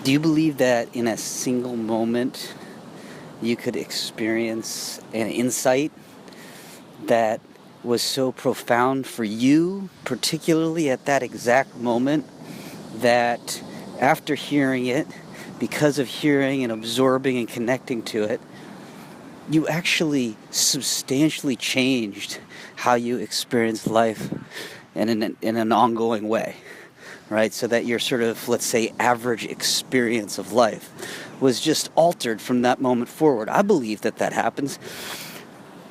Do you believe that in a single moment you could experience an insight that was so profound for you, particularly at that exact moment, that after hearing it, because of hearing and absorbing and connecting to it, you actually substantially changed how you experience life in an ongoing way, right? So that your sort of, let's say, average experience of life was just altered from that moment forward. I believe that happens.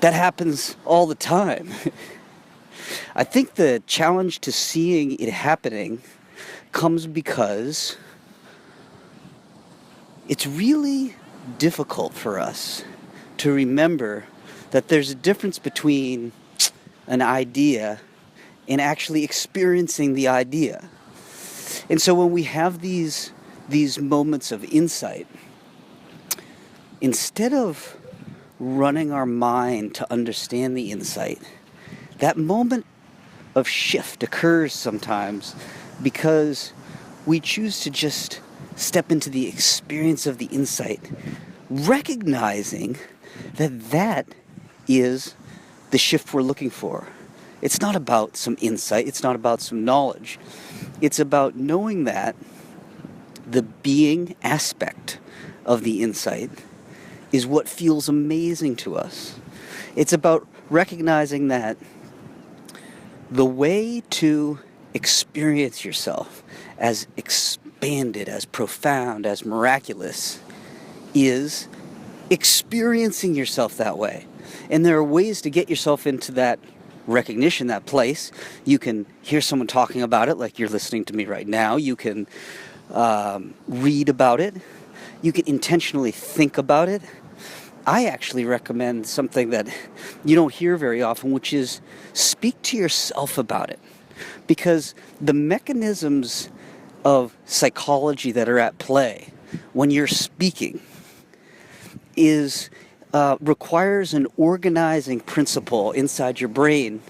That happens all the time. I think the challenge to seeing it happening comes because it's really difficult for us to remember that there's a difference between an idea and actually experiencing the idea. And so when we have these moments of insight, instead of running our mind to understand the insight, that moment of shift occurs sometimes because we choose to just step into the experience of the insight, recognizing that is the shift we're looking for. It's not about some insight, it's not about some knowledge. It's about knowing that the being aspect of the insight is what feels amazing to us. It's about recognizing that the way to experience yourself as expanded, as profound, as miraculous is experiencing yourself that way. And there are ways to get yourself into that recognition, that place. You can hear someone talking about it like you're listening to me right now. You can read about it. You can intentionally think about it. I actually recommend something that you don't hear very often, which is speak to yourself about it. Because the mechanisms of psychology that are at play when you're speaking requires an organizing principle inside your brain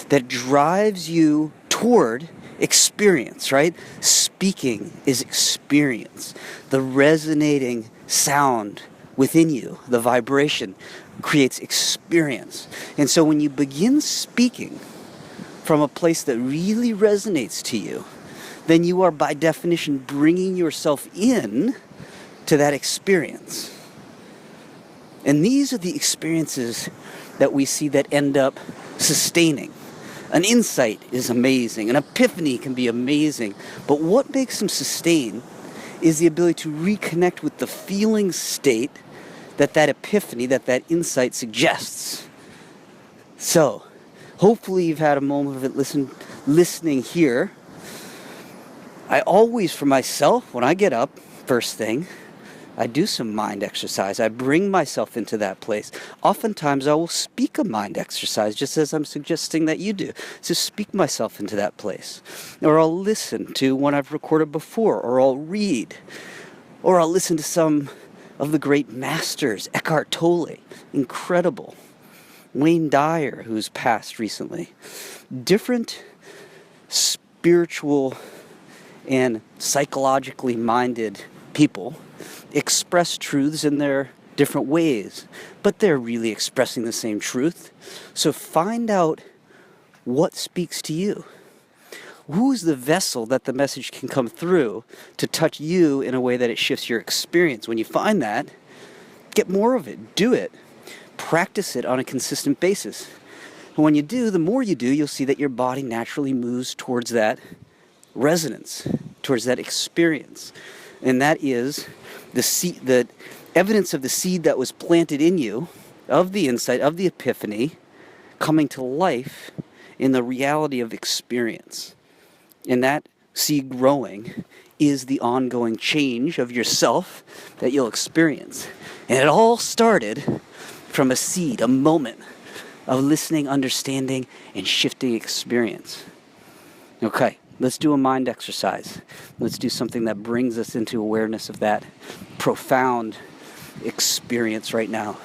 that drives you toward experience, right? Speaking is experience. The resonating sound within you, the vibration, creates experience. And so when you begin speaking from a place that really resonates to you, then you are by definition bringing yourself in to that experience. And these are the experiences that we see that end up sustaining. An insight is amazing. An epiphany can be amazing. But what makes them sustain is the ability to reconnect with the feeling state that epiphany, that insight suggests. So, hopefully you've had a moment of it listening here. I always, for myself, when I get up, first thing, I do some mind exercise. I bring myself into that place. Oftentimes I will speak a mind exercise, just as I'm suggesting that you do. So speak myself into that place. Or I'll listen to one I've recorded before, or I'll read, or I'll listen to some of the great masters, Eckhart Tolle, incredible. Wayne Dyer, who's passed recently. Different spiritual and psychologically minded people express truths in their different ways, but they're really expressing the same truth. So find out what speaks to you. Who's the vessel that the message can come through to touch you in a way that it shifts your experience? When you find that, get more of it. Do it. Practice it on a consistent basis. And when you do, the more you do, you'll see that your body naturally moves towards that resonance, towards that experience. And that is the evidence of the seed that was planted in you, of the insight, of the epiphany, coming to life in the reality of experience. And that seed growing is the ongoing change of yourself that you'll experience. And it all started from a seed, a moment of listening, understanding, and shifting experience. Okay, let's do a mind exercise. Let's do something that brings us into awareness of that profound experience right now.